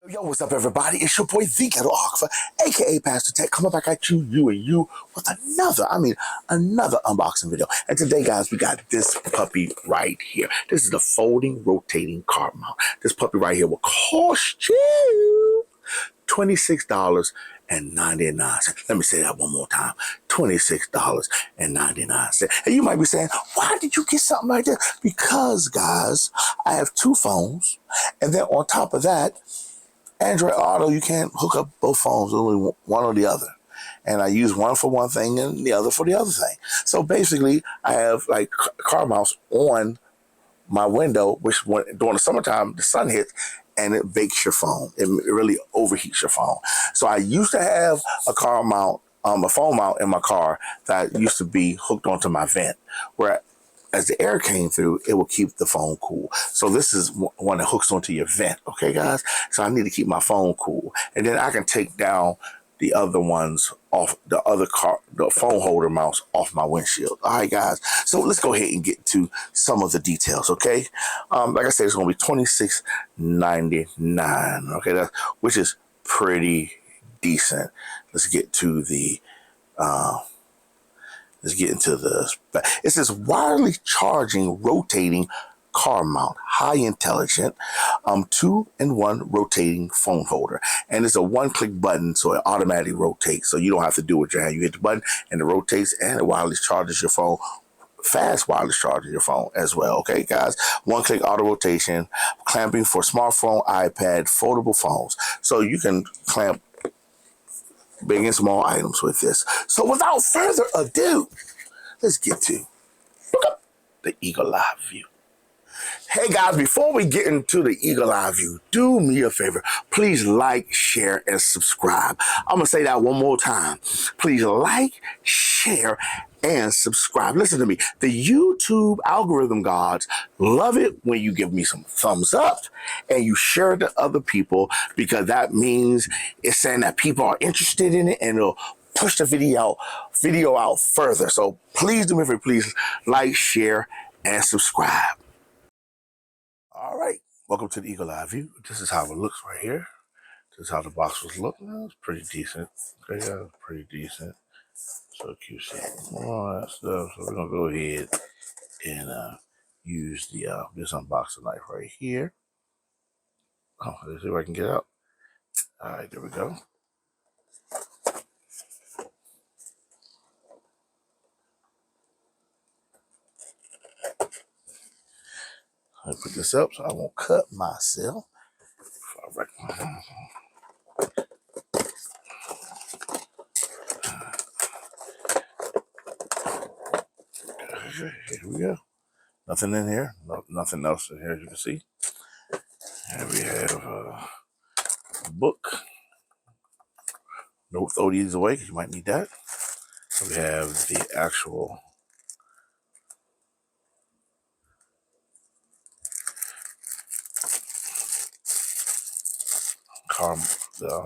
Yo, what's up, everybody? It's your boy, the Ghetographer, aka Pastor Tech, coming back at you, with another unboxing video. And today, guys, we got this puppy right here. This is the folding, rotating car mount. This puppy right here will cost you $26.99. Let me say that one more time. $26.99. And you might be saying, why did you get something like this? Because, guys, I have two phones, and then on top of that, Android Auto, you can't hook up both phones, only one or the other. And I use one for one thing and the other for the other thing. So basically, I have like car mounts on my window, which during the summertime, the sun hits and it bakes your phone. It really overheats your phone. So I used to have a car mount, a phone mount in my car that used to be hooked onto my vent, where as the air came through, it will keep the phone cool. So this is one that hooks onto your vent, okay, guys? So I need to keep my phone cool. And then I can take down the other ones off, the phone holder mounts off my windshield. All right, guys. So let's go ahead and get to some of the details, okay? Like I said, it's going to be $26.99, okay? Which is pretty decent. Let's get to the... Let's get into this. It says wirelessly charging, rotating car mount, high intelligent, 2-in-1 rotating phone holder. And it's a one-click button, so it automatically rotates. So you don't have to do it with your hand. You hit the button and it rotates and it wireless charges your phone. Fast wireless charging your phone as well. Okay, guys. One-click auto rotation, clamping for smartphone, iPad, foldable phones. So you can clamp big and small items with this. So without further ado, let's get to the Eagle Eye View. Hey guys, before we get into the Eagle Eye View, do me a favor. Please like, share, and subscribe. I'm going to say that one more time. Please like, share, and subscribe. Listen to me. The YouTube algorithm gods love it when you give me some thumbs up and you share it to other people, because that means it's saying that people are interested in it and it'll push the video out further. So please do me a favor. Please like, share, and subscribe. All right. Welcome to the Eagle Eye View. This is how it looks right here. This is how the box was looking. It's pretty decent. Okay, yeah, pretty decent. So QC, all that stuff. So we're gonna go ahead and use the this unboxing knife right here. Oh, let's see if I can get out. All right, there we go. I put this up so I won't cut myself. Here we go. Nothing in here. Nothing else in here, as you can see. And we have a book. Don't throw these away because you might need that. So we have the actual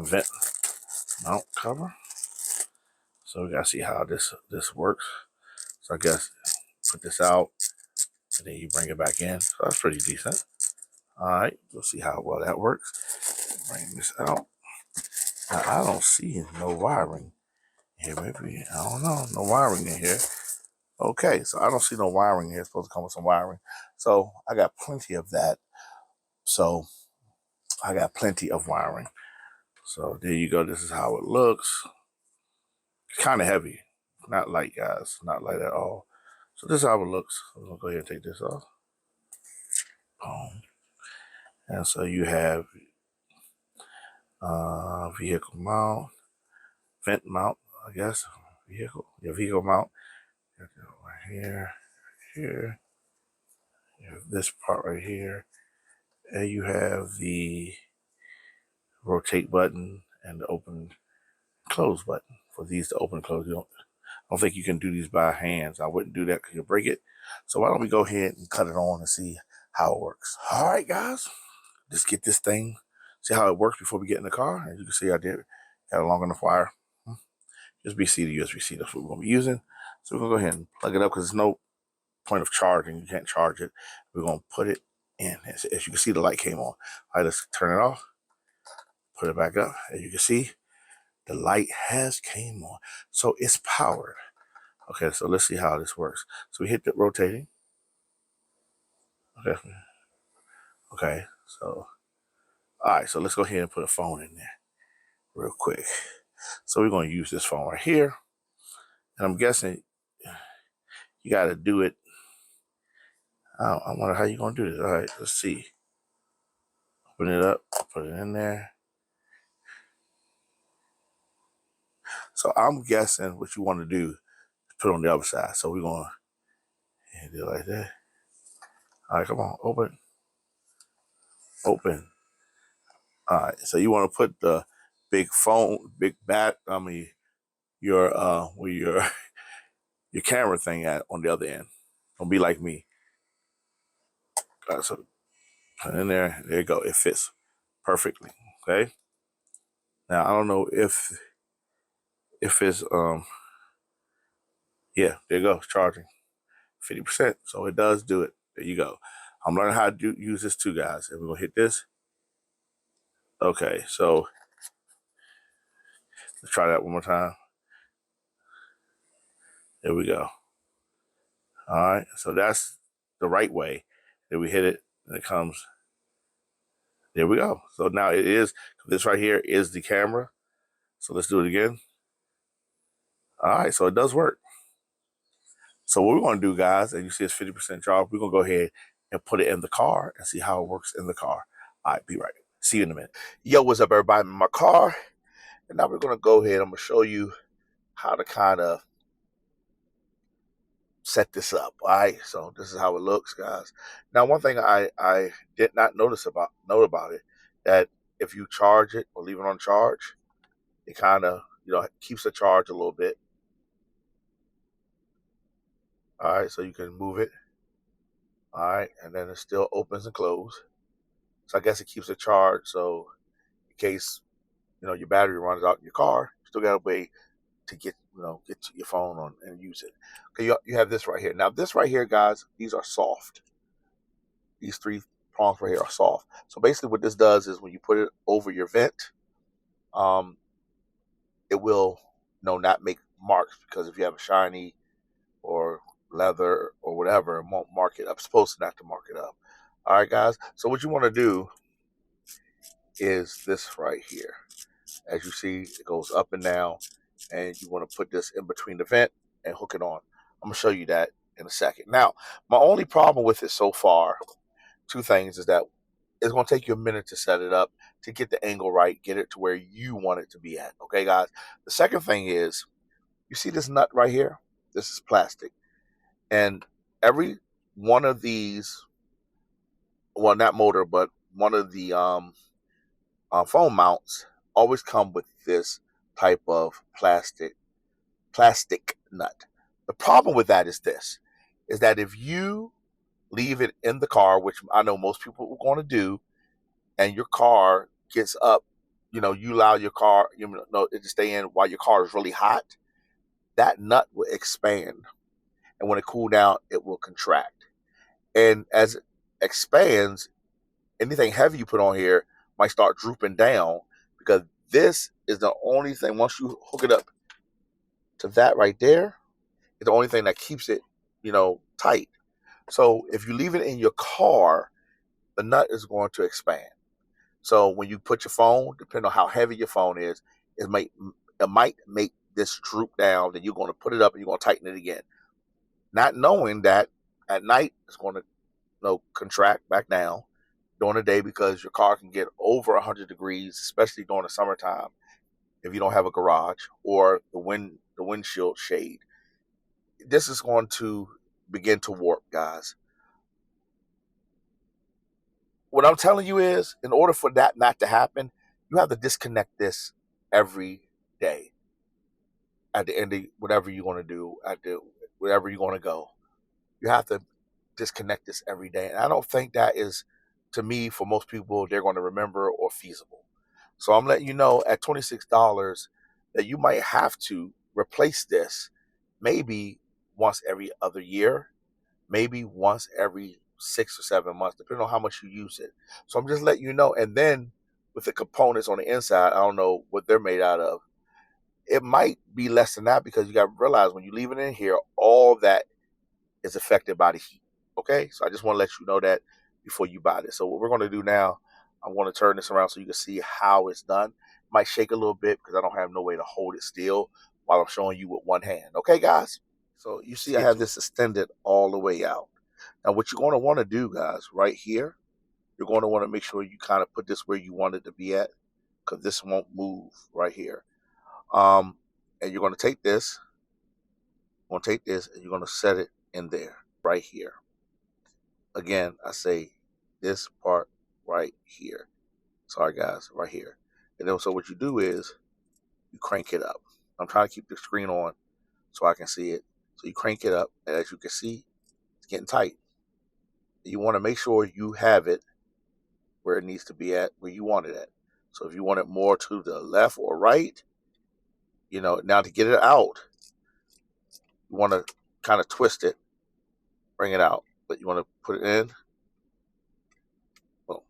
vent mount cover. So we gotta see how this works. So I guess put this out and then you bring it back in. So that's pretty decent. All right, we'll see how well that works. Bring this out. Now, I don't see no wiring here. Maybe, I don't know, no wiring in here. Okay, so I don't see no wiring here. It's supposed to come with some wiring. So I got plenty of that. So I got plenty of wiring. So there you go. This is how it looks. It's kind of heavy. Not light, guys. Not light at all. So this is how it looks. I'm going to go ahead and take this off. Boom. And so you have vehicle mount, vent mount, I guess. Vehicle mount. Right here, here. You have this part right here. And you have the rotate button and the open close button. For these to open and close, I don't think you can do these by hands. I wouldn't do that because you'll break it. So why don't we go ahead and cut it on and see how it works. All right, guys. Just get this thing, see how it works before we get in the car. As you can see, I got a long enough wire. USB-C to USB-C, that's what we're going to be using. So we're going to go ahead and plug it up because there's no point of charging. You can't charge it. We're going to put it in. As you can see, the light came on. All right, let's turn it off. Put it back up. As you can see, the light has came on. So it's powered. Okay, so let's see how this works. So we hit the rotating. Okay. Okay, so, all right, so let's go ahead and put a phone in there real quick. So we're going to use this phone right here. And I'm guessing you got to do it. I wonder how you're going to do this. All right, let's see. Open it up, put it in there. So I'm guessing what you want to do is put it on the other side. So we're going to do it like that. All right, come on, open. Open. All right, so you want to put the big phone, your where your camera thing at on the other end. Don't be like me. All right, so put it in there. There you go. It fits perfectly. Okay. Now I don't know if it's yeah, there you go. It's charging 50%. So it does do it. There you go. I'm learning how to use this too, guys. And we're gonna hit this. Okay, so let's try that one more time. There we go. All right, so that's the right way. Then we hit it and it comes. There we go. So now it is, this right here is the camera. So let's do it again. All right, so it does work. So what we're gonna do, guys, and you see it's 50% charge, we're gonna go ahead and put it in the car and see how it works in the car. All right, be right. See you in a minute. Yo, what's up, everybody? I'm in my car. And now we're gonna go ahead, I'm gonna show you how to kind of set this up. All right, so this is how it looks, guys. Now, one thing I did not note about it, that if you charge it or leave it on charge, it kind of, keeps the charge a little bit. All right, so you can move it. All right, and then it still opens and closes. So I guess it keeps the charge. So in case your battery runs out in your car, you still got a way to get to your phone on and use it. Okay, you have this right here. Now this right here, guys, these are soft. These 3 prongs right here are soft. So basically, what this does is when you put it over your vent, it will not make marks, because if you have a shiny or leather or whatever, it won't mark it up. It's supposed not to mark it up. All right, guys. So what you want to do is this right here. As you see, it goes up and down, and you want to put this in between the vent and hook it on. I'm gonna show you that in a second. Now, my only problem with it so far, 2 things, is that it's gonna take you a minute to set it up, to get the angle right, get it to where you want it to be at. Okay, guys. The second thing is, you see this nut right here? This is plastic, and every one of these, well, not motor, but one of the phone mounts always come with this type of plastic nut. The problem with that is this, is that if you leave it in the car, which I know most people are going to do, and your car gets up, you allow your car, it to stay in while your car is really hot, that nut will expand. And when it cools down, it will contract. And as it expands, anything heavy you put on here might start drooping down, because this is the only thing, once you hook it up to that right there, it's the only thing that keeps it, tight. So if you leave it in your car, the nut is going to expand. So when you put your phone, depending on how heavy your phone is, it might make this droop down. Then you're going to put it up and you're going to tighten it again, not knowing that at night it's going to contract back down during the day, because your car can get over 100 degrees, especially during the summertime, if you don't have a garage or the windshield shade. This is going to begin to warp, guys. What I'm telling you is, in order for that not to happen, you have to disconnect this every day. At the end of whatever you're going to do, wherever you're going to go, you have to disconnect this every day. And I don't think that is, to me, for most people, they're going to remember or feasible. So I'm letting you know at $26 that you might have to replace this maybe once every other year, maybe once every 6 or 7 months, depending on how much you use it. So I'm just letting you know. And then with the components on the inside, I don't know what they're made out of. It might be less than that because you got to realize when you leave it in here, all that is affected by the heat. Okay, so I just want to let you know that before you buy this. So what we're going to do now, I'm going to turn this around so you can see how it's done. It might shake a little bit because I don't have no way to hold it still while I'm showing you with one hand. Okay, guys? So you see I have this extended all the way out. Now what you're going to want to do, guys, right here, you're going to want to make sure you kind of put this where you want it to be at because this won't move right here. And you're going to take this, and you're going to set it in there, right here. Again, I say this part right here. Sorry, guys, right here. And then so what you do is you crank it up. I'm trying to keep the screen on so I can see it. So you crank it up, and as you can see, it's getting tight. You want to make sure you have it where it needs to be at, where you want it at. So if you want it more to the left or right, you know, now to get it out, you want to kind of twist it, bring it out, but you want to put it in. Well,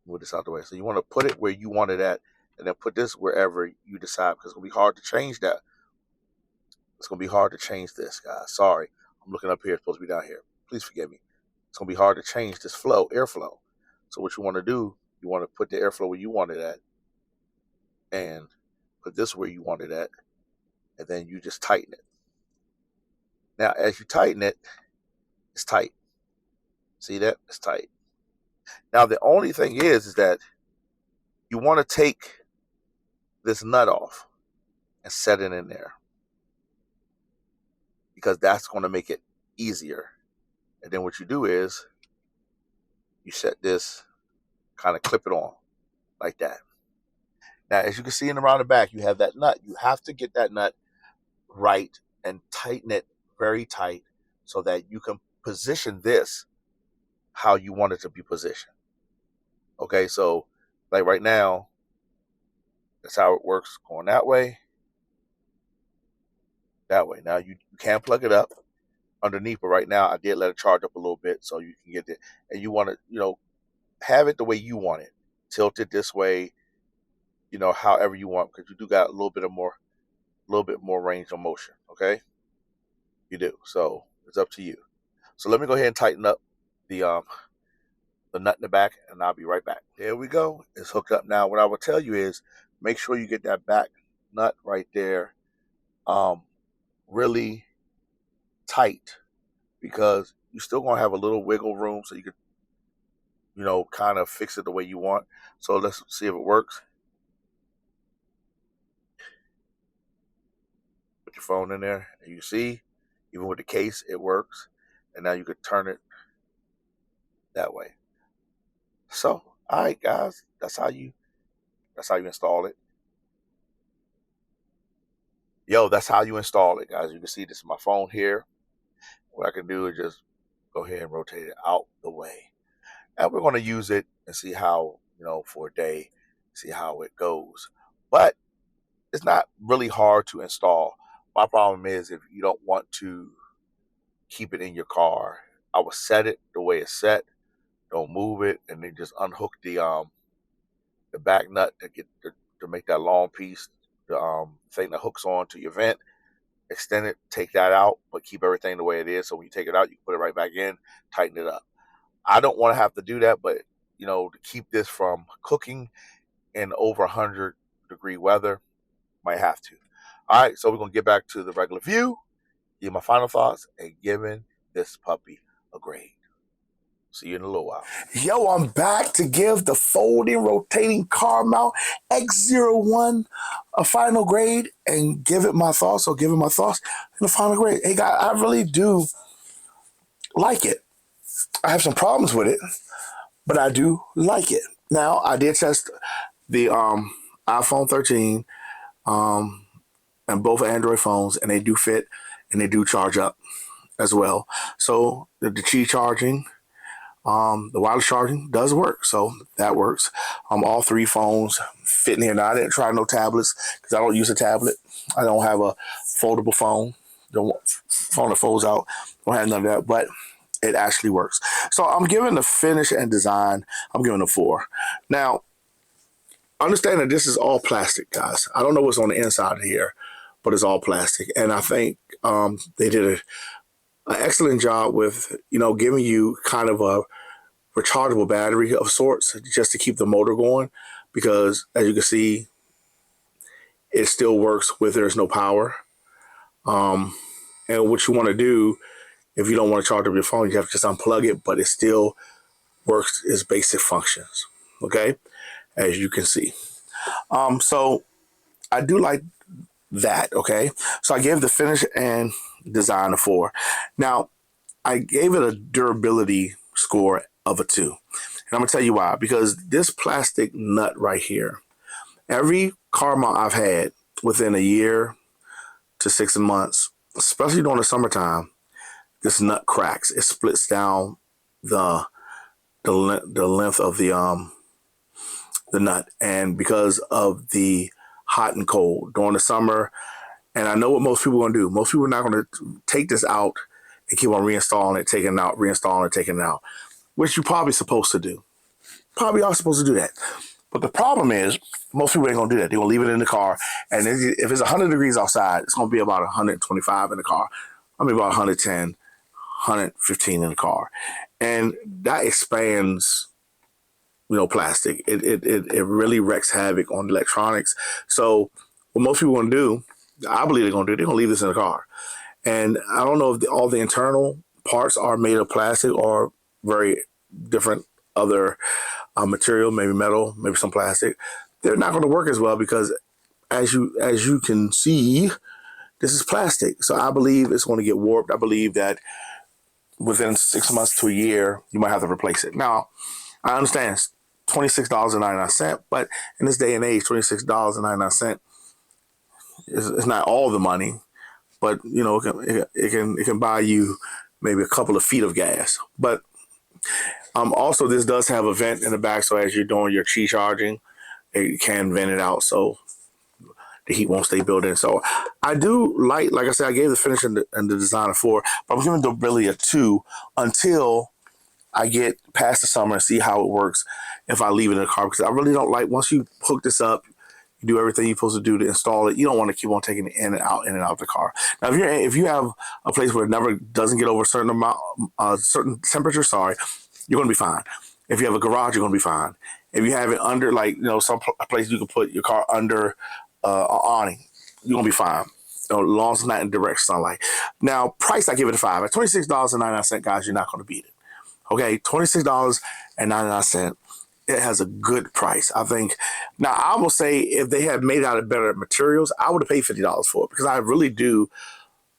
move this out the way. So you want to put it where you want it at, and then put this wherever you decide, because it's going to be hard to change that. It's going to be hard to change this, guys. Sorry. I'm looking up here. It's supposed to be down here. Please forgive me. It's going to be hard to change this flow, airflow. So what you want to do, you want to put the airflow where you want it at, and put this where you want it at, and then you just tighten it. Now, as you tighten it, it's tight. See that? It's tight. Now, the only thing is that you want to take this nut off and set it in there, because that's going to make it easier. And then what you do is you set this, kind of clip it on like that. Now, as you can see in around the back, you have that nut. You have to get that nut right and tighten it very tight so that you can position this how you want it to be positioned. Okay, so like right now, that's how it works, going that way, that way. Now you can plug it up underneath, but right now I did let it charge up a little bit so you can get it. And you want to, you know, have it the way you want it, tilt it this way, you know, however you want, because you do got a little bit more range of motion. Okay, you do. So it's up to you. So let me go ahead and tighten up the nut in the back, and I'll be right back. There we go. It's hooked up now. What I will tell you is make sure you get that back nut right there really tight, because you're still going to have a little wiggle room so you could, you know, kind of fix it the way you want. So let's see if it works. Put your phone in there, and you see, even with the case, it works. And now you could turn it that way. So, all right, guys, that's how you install it. Yo, that's how you install it, guys. You can see this is my phone here. What I can do is just go ahead and rotate it out the way. And we're going to use it and see how, you know, for a day, see how it goes. But it's not really hard to install. My problem is if you don't want to keep it in your car, I would set it the way it's set. Don't move it, and then just unhook the back nut to make that long piece, the thing that hooks on to your vent. Extend it, take that out, but keep everything the way it is. So when you take it out, you can put it right back in, tighten it up. I don't want to have to do that, but you know, to keep this from cooking in over 100-degree weather, might have to. All right, so we're gonna get back to the regular view, give my final thoughts, and giving this puppy a grade. See you in a little while. Yo, I'm back to give the folding, rotating car mount X01 a final grade and give it my thoughts. So give it my thoughts and a final grade. Hey, guys, I really do like it. I have some problems with it, but I do like it. Now, I did test the iPhone 13 and both Android phones, and they do fit and they do charge up as well. So the Qi charging, the wireless charging does work, so that works. All three phones fit in here. Now, I didn't try no tablets because I don't use a tablet. I don't have a foldable phone. The phone that folds out. Don't have none of that, but it actually works. So I'm giving the finish and design, I'm giving a 4. Now, understand that this is all plastic, guys. I don't know what's on the inside here, but it's all plastic. And I think they did an excellent job with, giving you kind of a rechargeable battery of sorts just to keep the motor going. Because as you can see, it still works with there's no power. And what you want to do, if you don't want to charge up your phone, you have to just unplug it, but it still works its basic functions. Okay, as you can see. So I do like that. Okay, so I gave the finish and design a 4. Now I gave it a durability score of a 2, and I'm gonna tell you why. Because this plastic nut right here, every car mount I've had within a year to 6 months, especially during the summertime, this nut cracks. It splits down the length of the nut, and because of the hot and cold during the summer. And I know what most people are gonna do. Most people are not gonna take this out and keep on reinstalling it, taking it out, reinstalling it, taking it out, which you're probably supposed to do. Probably are supposed to do that. But the problem is, most people ain't gonna do that. They're gonna leave it in the car, and if it's 100 degrees outside, it's gonna be about 125 in the car. I mean, about 110, 115 in the car, and that expands, plastic. It really wreaks havoc on electronics. So what most people gonna do, I believe they're gonna leave this in the car. And I don't know if all the internal parts are made of plastic or very different other material, maybe metal, maybe some plastic. They're not going to work as well because, as you can see, this is plastic. So I believe it's going to get warped. I believe that within 6 months to a year, you might have to replace it. Now, I understand it's $26.99, but in this day and age, $26.99 is not all the money, but it can buy you maybe a couple of feet of gas. But also, this does have a vent in the back, so as you're doing your Qi charging, it can vent it out so the heat won't stay built in. So I do like I said, I gave the finish and the design a 4, but I'm giving the ability a 2 until I get past the summer and see how it works if I leave it in the car. Because I really don't like, once you hook this up, you do everything you're supposed to do to install it, you don't want to keep on taking it in and out of the car. Now, if you have a place where it never doesn't get over a certain amount, certain temperature, you're going to be fine. If you have a garage, you're going to be fine. If you have it under, some place you can put your car under an awning, you're going to be fine. As long as it's not in direct sunlight. Now, price, I give it a 5. At $26.99, guys, you're not going to beat it. Okay, $26.99. It has a good price, I think. Now, I will say if they had made out of better materials, I would have paid $50 for it because I really do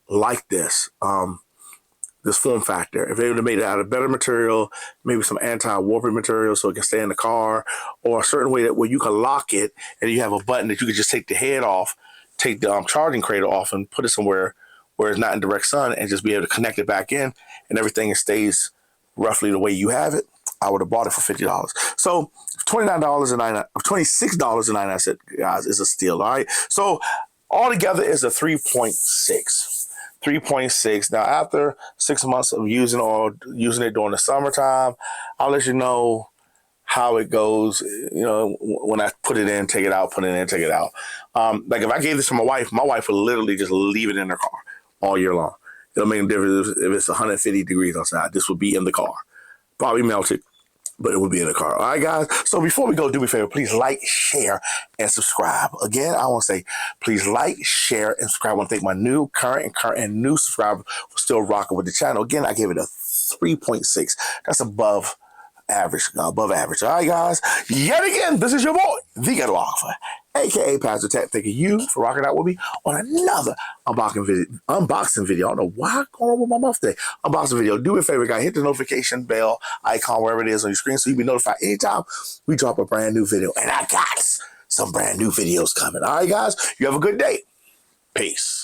like this. This form factor. If they would have made it out of better material, maybe some anti-warping material so it can stay in the car, or a certain way where you can lock it and you have a button that you can just take the head off, take the charging cradle off and put it somewhere where it's not in direct sun and just be able to connect it back in and everything stays roughly the way you have it, I would have bought it for $50. So $26.99, guys, is a steal. All right. So altogether is a 3.6. 3.6. Now, after 6 months of using it during the summertime, I'll let you know how it goes. When I put it in, take it out, put it in, take it out. Like if I gave this to my wife would literally just leave it in her car all year long. It'll make a difference if it's 150 degrees outside. This would be in the car, probably melted, but it would be in the car. All right, guys. So before we go, do me a favor. Please like, share, and subscribe. Again, I want to say, please like, share, and subscribe. I want to thank my current and new subscribers for still rocking with the channel. Again, I gave it a 3.6. That's above average. All right, guys. Yet again, this is your boy, the Ghetographer, a.k.a. Pastor Tat. Thanking you for rocking out with me on another unboxing video. I don't know why I'm going on with my mouth today. Unboxing video. Do me a favor, guys. Hit the notification bell icon wherever it is on your screen so you can be notified anytime we drop a brand new video. And I got some brand new videos coming. All right, guys. You have a good day. Peace.